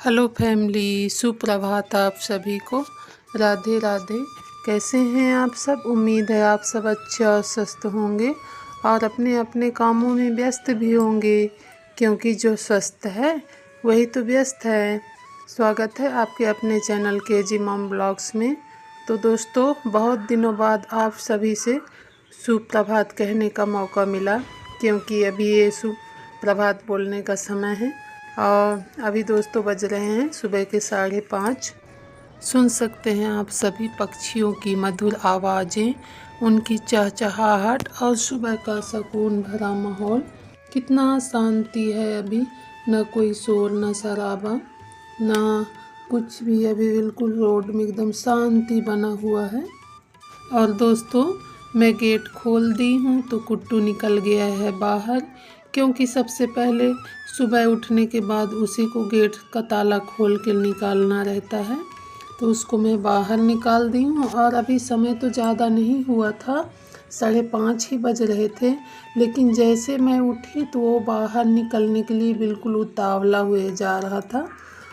Hello family, सुप्रभात आप सभी को। राधे राधे। कैसे हैं आप सब? उम्मीद है आप सब अच्छे और स्वस्थ होंगे और अपने अपने कामों में व्यस्त भी होंगे, क्योंकि जो स्वस्थ है वही तो व्यस्त है। स्वागत है आपके अपने चैनल KG मॉम ब्लॉग्स में। तो दोस्तों, बहुत दिनों बाद आप सभी से सुप्रभात कहने का मौका मिला, क्योंकि अभी ये सुप्रभात बोलने का समय है। और अभी दोस्तों बज रहे हैं सुबह के 5:30। सुन सकते हैं आप सभी पक्षियों की मधुर आवाज़ें, उनकी चहचहाहट और सुबह का सुकून भरा माहौल। कितना शांति है अभी, न कोई शोर न शराबा ना कुछ भी। अभी बिल्कुल रोड में एकदम शांति बना हुआ है। और दोस्तों, मैं गेट खोल दी हूँ तो कुट्टू निकल गया है बाहर, क्योंकि सबसे पहले सुबह उठने के बाद उसी को गेट का ताला खोल के निकालना रहता है। तो उसको मैं बाहर निकाल दी हूँ। और अभी समय तो ज़्यादा नहीं हुआ था, 5:30 ही बज रहे थे, लेकिन जैसे मैं उठी तो वो बाहर निकलने के लिए बिल्कुल उतावला हुए जा रहा था।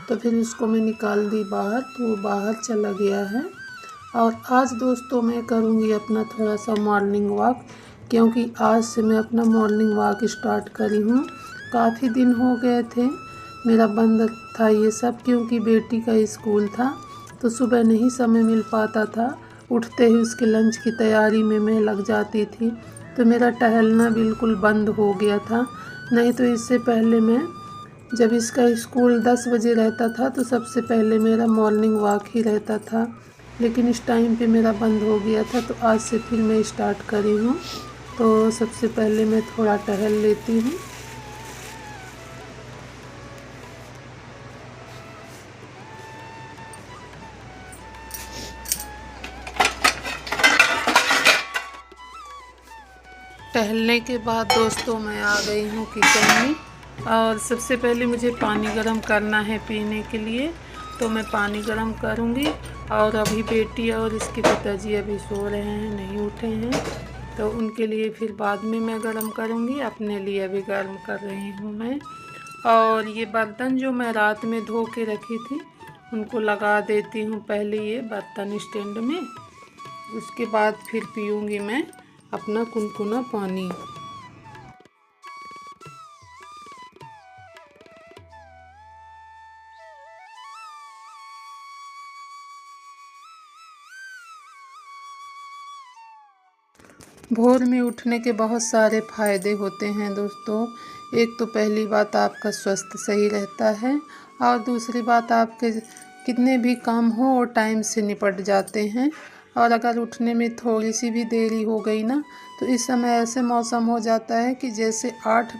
तो फिर उसको मैं निकाल दी बाहर, तो वो बाहर चला गया है। और आज दोस्तों मैं करूँगी अपना थोड़ा सा मॉर्निंग वॉक, क्योंकि आज से मैं अपना मॉर्निंग वॉक स्टार्ट करी हूँ। काफ़ी दिन हो गए थे, मेरा बंद था ये सब, क्योंकि बेटी का स्कूल था तो सुबह नहीं समय मिल पाता था। उठते ही उसके लंच की तैयारी में मैं लग जाती थी, तो मेरा टहलना बिल्कुल बंद हो गया था। नहीं तो इससे पहले मैं, जब इसका स्कूल 10 बजे रहता था तो सबसे पहले मेरा मॉर्निंग वॉक ही रहता था, लेकिन इस टाइम पे मेरा बंद हो गया था। तो आज से फिर मैं स्टार्ट करी हूँ। तो सबसे पहले मैं थोड़ा टहल लेती हूँ। टहलने के बाद दोस्तों मैं आ गई हूँ किचन में, और सबसे पहले मुझे पानी गर्म करना है पीने के लिए। तो मैं पानी गर्म करूँगी। और अभी बेटी और इसके पिताजी अभी सो रहे हैं, नहीं उठे हैं, तो उनके लिए फिर बाद में मैं गर्म करूँगी। अपने लिए अभी गर्म कर रही हूँ मैं। और ये बर्तन जो मैं रात में धो के रखी थी, उनको लगा देती हूँ पहले ये बर्तन स्टैंड में। उसके बाद फिर पीऊँगी मैं अपना कुनकुना पानी। भोर में उठने के बहुत सारे फ़ायदे होते हैं दोस्तों। एक तो पहली बात, आपका स्वास्थ्य सही रहता है, और दूसरी बात, आपके कितने भी काम हो वो टाइम से निपट जाते हैं। और अगर उठने में थोड़ी सी भी देरी हो गई ना, तो इस समय ऐसे मौसम हो जाता है कि जैसे 8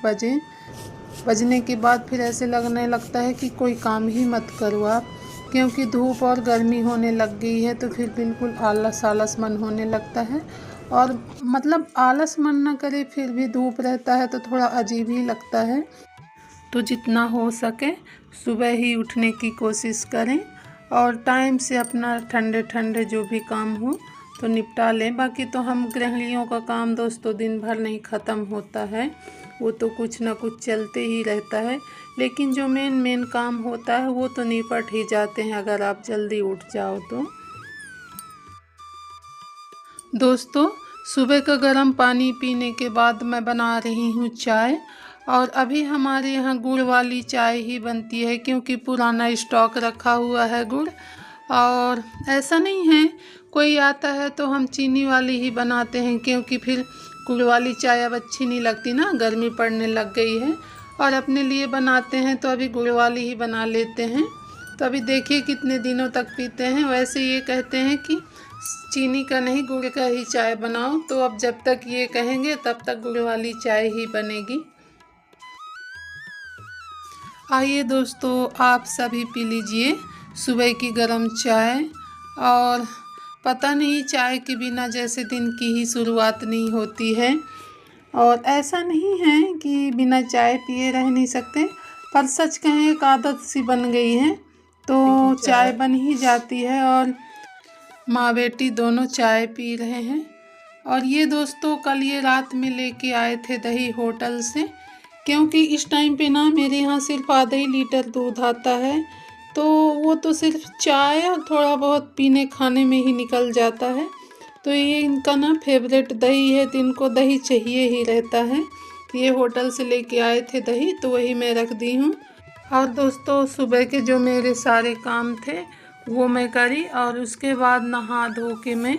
बजने के बाद फिर ऐसे लगने लगता है कि कोई काम ही मत करो आप, क्योंकि धूप और गर्मी होने लग गई है। तो फिर बिल्कुल आलस आलस मन होने लगता है। और मतलब आलस मन ना करे, फिर भी धूप रहता है तो थोड़ा अजीब ही लगता है। तो जितना हो सके सुबह ही उठने की कोशिश करें, और टाइम से अपना ठंडे ठंडे जो भी काम हो तो निपटा लें। बाकी तो हम गृहिणियों का काम दोस्तों दिन भर नहीं ख़त्म होता है, वो तो कुछ ना कुछ चलते ही रहता है। लेकिन जो मेन काम होता है वो तो निपट ही जाते हैं, अगर आप जल्दी उठ जाओ तो। दोस्तों, सुबह का गर्म पानी पीने के बाद मैं बना रही हूँ चाय। और अभी हमारे यहाँ गुड़ वाली चाय ही बनती है, क्योंकि पुराना स्टॉक रखा हुआ है गुड़। और ऐसा नहीं है, कोई आता है तो हम चीनी वाली ही बनाते हैं, क्योंकि फिर गुड़ वाली चाय अब अच्छी नहीं लगती ना, गर्मी पड़ने लग गई है। और अपने लिए बनाते हैं तो अभी गुड़ वाली ही बना लेते हैं। तो अभी देखिए कितने दिनों तक पीते हैं। वैसे ये कहते हैं कि चीनी का नहीं, गुड़ का ही चाय बनाओ, तो अब जब तक ये कहेंगे तब तक गुड़ वाली चाय ही बनेगी। आइए दोस्तों, आप सभी पी लीजिए सुबह की गर्म चाय। और पता नहीं, चाय के बिना जैसे दिन की ही शुरुआत नहीं होती है। और ऐसा नहीं है कि बिना चाय पिए रह नहीं सकते, पर सच कहें एक आदत सी बन गई है, तो चाय बन ही जाती है। और माँ बेटी दोनों चाय पी रहे हैं। और ये दोस्तों कल ये रात में लेके आए थे दही होटल से, क्योंकि इस टाइम पे ना मेरे यहाँ सिर्फ आधा ही लीटर दूध आता है, तो वो तो सिर्फ चाय और थोड़ा बहुत पीने खाने में ही निकल जाता है। तो ये इनका ना फेवरेट दही है, तो इनको दही चाहिए ही रहता है। ये होटल से लेके आए थे दही, तो वही मैं रख दी हूँ। और दोस्तों सुबह के जो मेरे सारे काम थे वो मैं करी, और उसके बाद नहा धो के मैं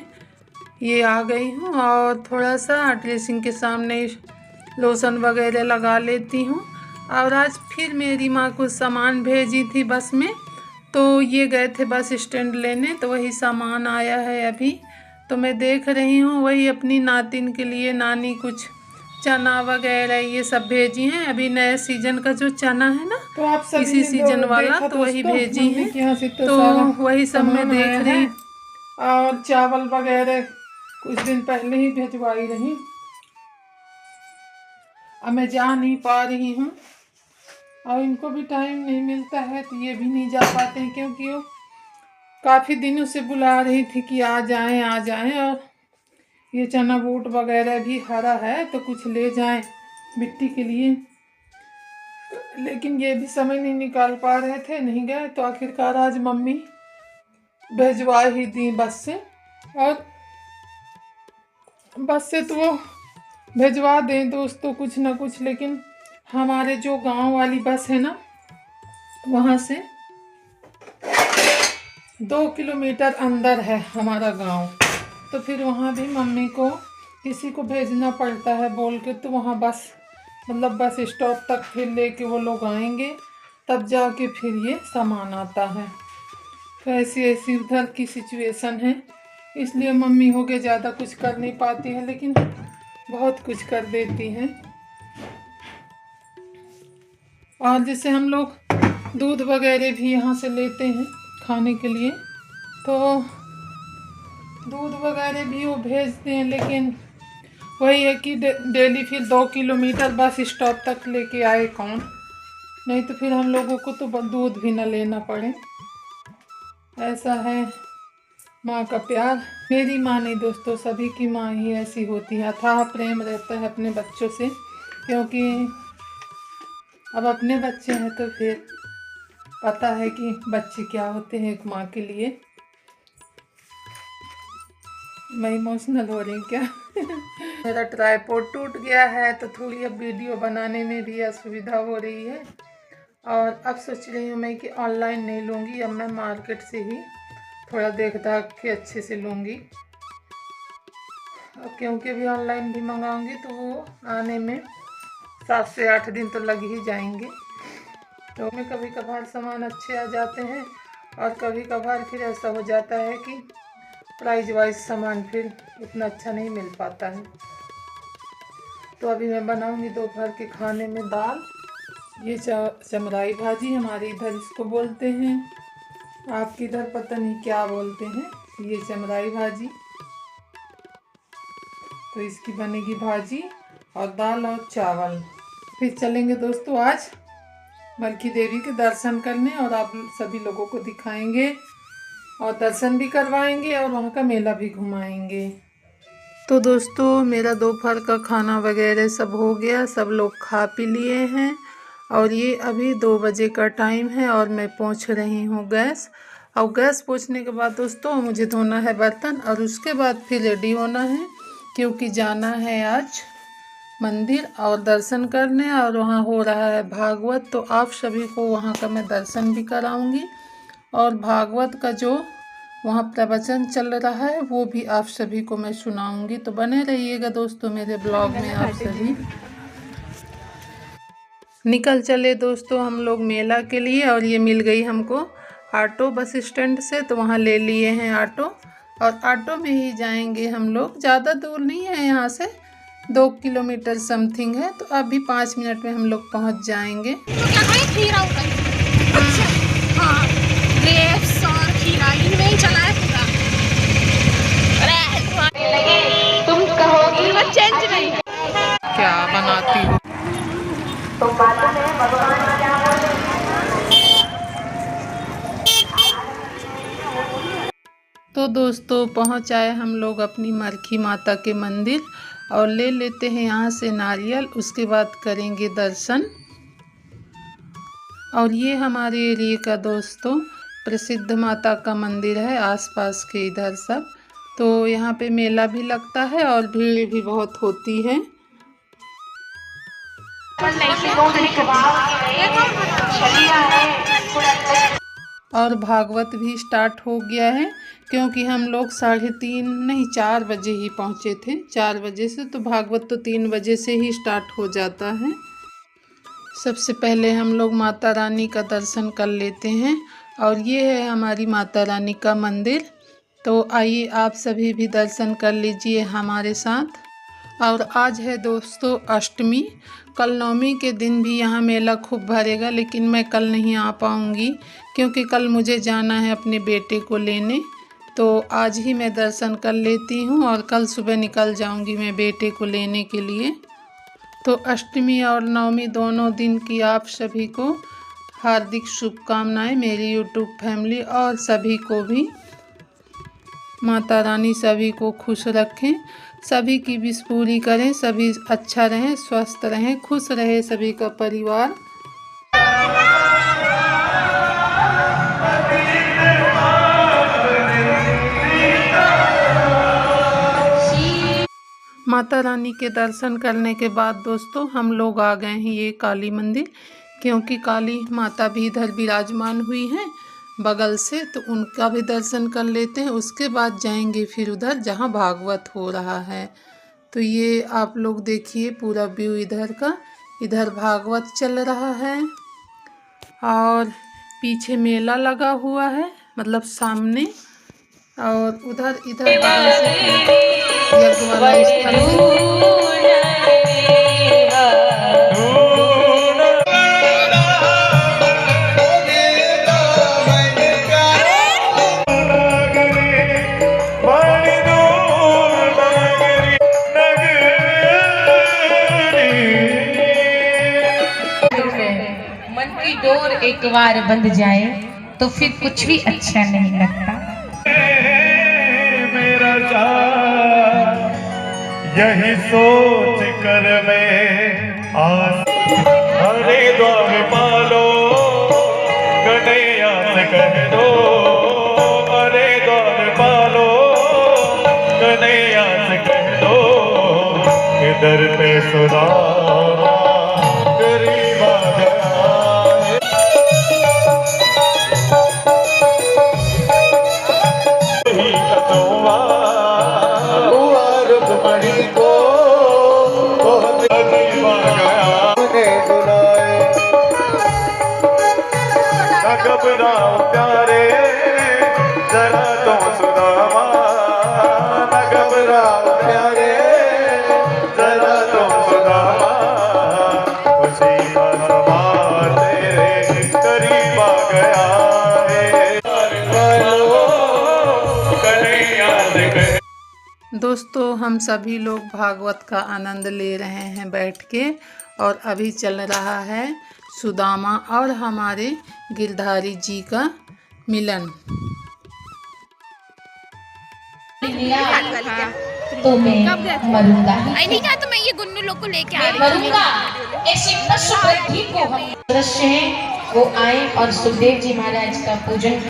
ये आ गई हूँ और थोड़ा सा ड्रेसिंग के सामने लोशन वगैरह लगा लेती हूँ। और आज फिर मेरी माँ कुछ सामान भेजी थी बस में, तो ये गए थे बस स्टैंड लेने, तो वही सामान आया है अभी। तो मैं देख रही हूँ, वही अपनी नातिन के लिए नानी कुछ चना वगैरह ये सब भेजी हैं। अभी नए सीजन का जो चना है ना, तो आप सभी इसी सीजन वाला, तो वही भेजी हैं। तो वही सब मैं देख रही। और चावल वगैरह कुछ दिन पहले ही भिजवाई रही। अब मैं जा नहीं पा रही हूँ और इनको भी टाइम नहीं मिलता है, तो ये भी नहीं जा पाते हैं, क्योंकि वो काफ़ी दिनों से बुला रही थी कि आ जाएं आ जाएं। और ये चना बूट वगैरह भी हरा है, तो कुछ ले जाएं मिट्टी के लिए, लेकिन ये भी समय नहीं निकाल पा रहे थे, नहीं गए। तो आखिरकार आज मम्मी भिजवा ही दी बस से। और बस से तो वो भिजवा दें दोस्तों कुछ ना कुछ, लेकिन हमारे जो गांव वाली बस है ना, वहाँ से 2 किलोमीटर अंदर है हमारा गांव। तो फिर वहाँ भी मम्मी को किसी को भेजना पड़ता है बोल के, तो वहाँ बस मतलब बस स्टॉप तक फिर लेके वो लोग आएंगे, तब जाके फिर ये सामान आता है। तो ऐसी ऐसी उधर की सिचुएशन है, इसलिए मम्मी हो के ज़्यादा कुछ कर नहीं पाती है, लेकिन बहुत कुछ कर देती हैं। और जैसे हम लोग दूध वगैरह भी यहाँ से लेते हैं खाने के लिए, तो दूध वगैरह भी वो भेजते हैं, लेकिन वही है कि डेली फिर 2 किलोमीटर बस स्टॉप तक लेके आए कौन, नहीं तो फिर हम लोगों को तो दूध भी ना लेना पड़े। ऐसा है माँ का प्यार। मेरी माँ नहीं दोस्तों, सभी की माँ ही ऐसी होती है, अथाह प्रेम रहता है अपने बच्चों से, क्योंकि अब अपने बच्चे हैं तो फिर पता है कि बच्चे क्या होते हैं एक माँ के लिए। मैं इमोशनल हो रही क्या? मेरा ट्राइपॉड टूट गया है, तो थोड़ी अब वीडियो बनाने में भी असुविधा हो रही है। और अब सोच रही हूँ मैं कि ऑनलाइन नहीं लूँगी, अब मैं मार्केट से ही थोड़ा देख दाख के अच्छे से लूँगी। क्योंकि भी ऑनलाइन भी मंगाऊँगी तो वो आने में 7 से 8 दिन तो लग ही जाएंगे। तो में कभी कभार सामान अच्छे आ जाते हैं, और कभी कभार फिर ऐसा हो जाता है कि प्राइस वाइज सामान फिर उतना अच्छा नहीं मिल पाता है। तो अभी मैं बनाऊंगी दोपहर के खाने में दाल, ये चमराई भाजी हमारे इधर इसको बोलते हैं, आपके इधर पता नहीं क्या बोलते हैं। ये चमराई भाजी, तो इसकी बनेगी भाजी और दाल और चावल। फिर चलेंगे दोस्तों आज मलखी देवी के दर्शन करने, और आप सभी लोगों को दिखाएंगे और दर्शन भी करवाएंगे और वहाँ का मेला भी घुमाएंगे। तो दोस्तों मेरा दोपहर का खाना वगैरह सब हो गया, सब लोग खा पी लिए हैं, और ये अभी 2 बजे का टाइम है और मैं पोंछ रही हूँ गैस। और गैस पोंछने के बाद दोस्तों मुझे धोना है बर्तन, और उसके बाद फिर रेडी होना है, क्योंकि जाना है आज मंदिर और दर्शन करने, और वहाँ हो रहा है भागवत। तो आप सभी को वहाँ का मैं दर्शन भी कराऊंगी, और भागवत का जो वहाँ प्रवचन चल रहा है वो भी आप सभी को मैं सुनाऊंगी। तो बने रहिएगा दोस्तों मेरे ब्लॉग में। आप सभी निकल चले दोस्तों हम लोग मेला के लिए, और ये मिल गई हमको ऑटो बस स्टैंड से, तो वहाँ ले लिए हैं ऑटो, और ऑटो में ही जाएंगे हम लोग। ज़्यादा दूर नहीं है, यहाँ से 2 किलोमीटर समथिंग है, तो अभी 5 मिनट में हम लोग पहुँच जाएंगे। तुम कहोगी वो चेंज नहीं है, क्या बनाती हो? तो मालूम है भगवान क्या बोले। तो दोस्तों पहुंच आए हम लोग अपनी मरखी माता के मंदिर, और ले लेते हैं यहाँ से नारियल, उसके बाद करेंगे दर्शन। और ये हमारे एरिया का दोस्तों प्रसिद्ध माता का मंदिर है, आसपास के इधर सब। तो यहाँ पे मेला भी लगता है और भीड़ भी बहुत होती है। और भागवत भी स्टार्ट हो गया है, क्योंकि हम लोग 3:30 नहीं 4 बजे ही पहुँचे थे। 4 बजे से, तो भागवत तो 3 बजे से ही स्टार्ट हो जाता है। सबसे पहले हम लोग माता रानी का दर्शन कर लेते हैं। और ये है हमारी माता रानी का मंदिर। तो आइए आप सभी भी दर्शन कर लीजिए हमारे साथ। और आज है दोस्तों अष्टमी। कल नवमी के दिन भी यहाँ मेला खूब भरेगा, लेकिन मैं कल नहीं आ पाऊँगी क्योंकि कल मुझे जाना है अपने बेटे को लेने। तो आज ही मैं दर्शन कर लेती हूँ और कल सुबह निकल जाऊँगी मैं बेटे को लेने के लिए। तो अष्टमी और नवमी दोनों दिन की आप सभी को हार्दिक शुभकामनाएं, मेरी यूट्यूब फैमिली और सभी को भी। माता रानी सभी को खुश रखें, सभी की विश पूरी करें, सभी अच्छा रहें, स्वस्थ रहें, खुश रहे सभी का परिवार। माता रानी के दर्शन करने के बाद दोस्तों हम लोग आ गए हैं ये काली मंदिर, क्योंकि काली माता भी इधर विराजमान हुई हैं बगल से, तो उनका भी दर्शन कर लेते हैं। उसके बाद जाएंगे फिर उधर जहाँ भागवत हो रहा है। तो ये आप लोग देखिए पूरा व्यू इधर का, इधर भागवत चल रहा है और पीछे मेला लगा हुआ है, मतलब सामने। और उधर इधर बगल से यज्ञ वाला स्थल है। मन की डोर एक बार बंध जाए तो फिर कुछ भी अच्छा नहीं लगता। मेरा यही सोच कर मैं हरे द्वार पालो कन्हैया से कह दो, हरे द्वार पालो कन्हैया से कह दो, इधर पे सुदामा गरीब आ गया है। घबराओ प्यारे जरा तो सुदामा, न घबराओ प्यारे जरा तो सुदामा, खुशी का सवार तेरे करीब आ गया है। दोस्तों हम सभी लोग भागवत का आनंद ले रहे हैं बैठ के, और अभी चल रहा है सुदामा और हमारे गिरधारी जी का मिलन। तो मैं मरूंगा ही नहीं कहा तो मैं ये गुन्नू लोग को लेके आ रही हूँ। मरूंगा। ऐसे पशुपति को हम दृश्य हैं, वो आए और सुखदेव जी महाराज का पूजन।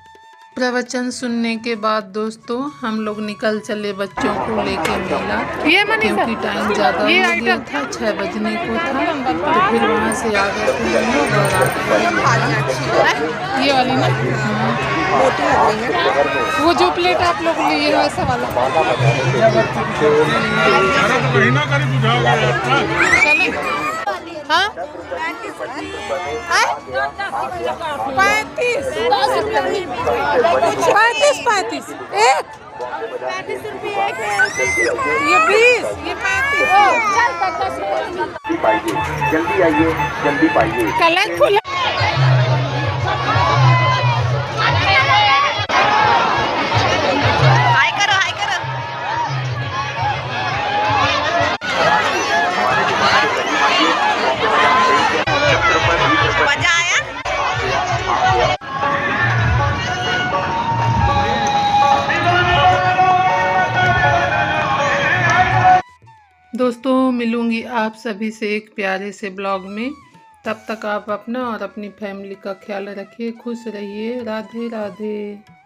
प्रवचन सुनने के बाद दोस्तों हम लोग निकल चले बच्चों को लेके मेला, क्योंकि टाइम ज़्यादा हो गया था, 6 बजने को था। तो फिर वहाँ से आ गए थे हम लोग और आ गए। ये वाली ना मोटी लग रही है, वो जो प्लेट आप लोग लिए हो ऐसा वाला। हाँ 35 एक 35 रुपये एक है, ये 20 ये 35। जल्दी आइए, जल्दी पाइए। कलरफुल हाय करो हाय करो। मजा आया। दोस्तों मिलूंगी आप सभी से एक प्यारे से ब्लॉग में। तब तक आप अपना और अपनी फैमिली का ख्याल रखिए। खुश रहिए। राधे राधे।